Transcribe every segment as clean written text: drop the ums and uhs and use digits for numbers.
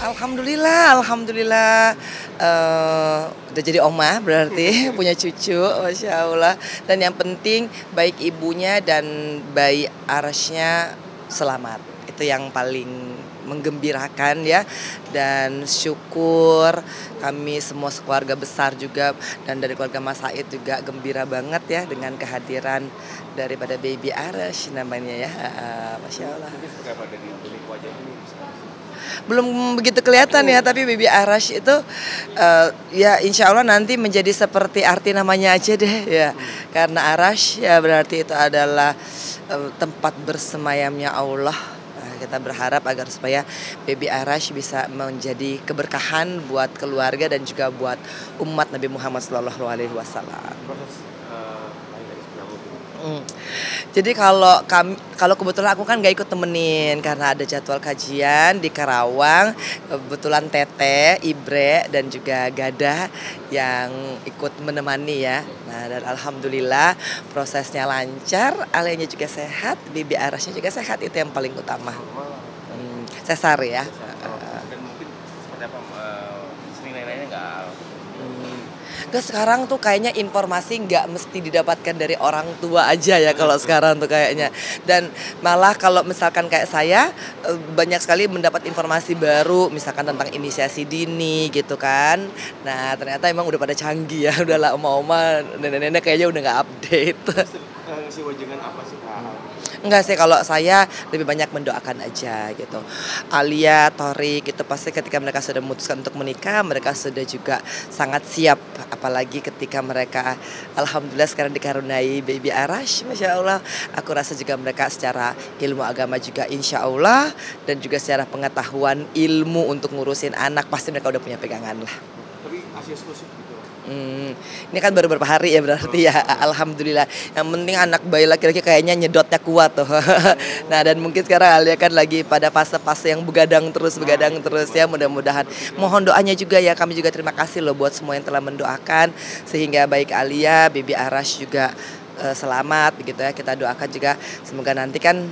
Alhamdulillah, alhamdulillah, udah jadi oma berarti punya cucu, masya Allah. Dan yang penting baik ibunya dan bayi Arasnya selamat. Itu yang paling menggembirakan ya. Dan syukur kami semua sekeluarga besar juga dan dari keluarga Mas Said juga gembira banget ya dengan kehadiran daripada baby Aras namanya ya. Masya Allah. Mungkin seperti apa dari wajah ini? Belum begitu kelihatan ya, tapi baby Arash itu ya insya Allah nanti menjadi seperti arti namanya aja deh ya. Karena Arash ya berarti itu adalah tempat bersemayamnya Allah. Nah, kita berharap agar supaya baby Arash bisa menjadi keberkahan buat keluarga dan juga buat umat Nabi Muhammad SAW. Jadi kalau kebetulan aku kan gak ikut temenin karena ada jadwal kajian di Karawang. Kebetulan Tete, Ibre dan juga Gada yang ikut menemani ya. Nah dan alhamdulillah prosesnya lancar, Alenya juga sehat, Bibi Arasnya juga sehat, itu yang paling utama. Sesar ya. Dan mungkin seperti apa sering lain-lainnya nggak? Sekarang tuh kayaknya informasi nggak mesti didapatkan dari orang tua aja ya kalau sekarang tuh kayaknya. Dan malah kalau misalkan kayak saya banyak sekali mendapat informasi baru misalkan tentang inisiasi dini gitu kan. Nah ternyata emang udah pada canggih ya, udahlah oma-oma nenek-nenek kayaknya udah nggak update. Si wajangan apa sih Pak? Enggak sih, kalau saya lebih banyak mendoakan aja gitu. Alia, Torik itu pasti ketika mereka sudah memutuskan untuk menikah, mereka sudah juga sangat siap. Apalagi ketika mereka alhamdulillah sekarang dikaruniai baby Arash, masya Allah. Aku rasa juga mereka secara ilmu agama juga insya Allah, dan juga secara pengetahuan ilmu untuk ngurusin anak pasti mereka udah punya pegangan lah. Tapi Asia eksklusif gitu. Ini kan baru beberapa hari ya berarti ya. Alhamdulillah. Yang penting anak bayi laki-laki kayaknya nyedotnya kuat tuh. Nah dan mungkin sekarang Alia kan lagi pada fase-fase yang begadang terus ya, mudah-mudahan. Mohon doanya juga ya, kami juga terima kasih loh buat semua yang telah mendoakan sehingga baik Alia, Bibi Arash juga selamat begitu ya. Kita doakan juga semoga nanti kan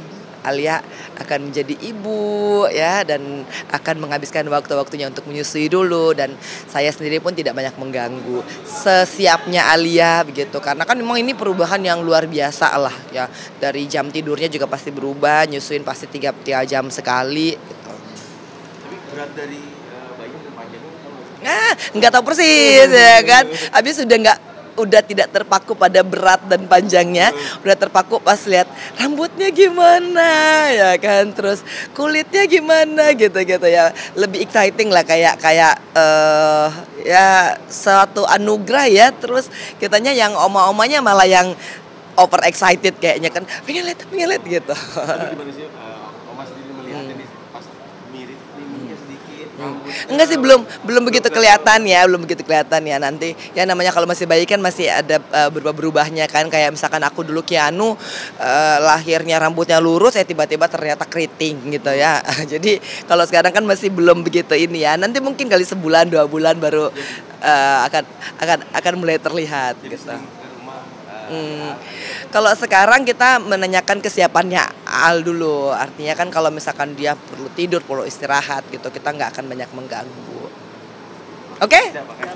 Alia akan menjadi ibu ya, dan akan menghabiskan waktu-waktunya untuk menyusui dulu, dan saya sendiri pun tidak banyak mengganggu, sesiapnya Alia begitu, karena kan memang ini perubahan yang luar biasa lah ya. Dari jam tidurnya juga pasti berubah, nyusuin pasti 3 jam sekali gitu. Tapi berat dari bayi dan panjangnya Nggak tahu persis ya kan. Habis udah tidak terpaku pada berat dan panjangnya, udah terpaku pas lihat rambutnya gimana ya kan, terus kulitnya gimana gitu ya, lebih exciting lah, kayak ya suatu anugerah ya. Terus kitanya yang oma-omanya malah yang over excited kayaknya kan, pengen lihat gitu. Tapi gimana sih Oma sendiri melihat ini pas mirip miminya sedikit, Enggak sih, belum begitu kelihatan ya, nanti ya namanya kalau masih bayi kan masih ada berubah-berubahnya kan, kayak misalkan aku dulu Keanu lahirnya rambutnya lurus tiba-tiba ternyata keriting gitu ya. Jadi kalau sekarang kan masih belum begitu ini ya, nanti mungkin kali sebulan 2 bulan baru akan mulai terlihat jadi gitu. sering ke rumah. Kalau sekarang kita menanyakan kesiapannya Al dulu, artinya kan kalau misalkan dia perlu tidur, perlu istirahat gitu, kita nggak akan banyak mengganggu. Oke? Siapa kan?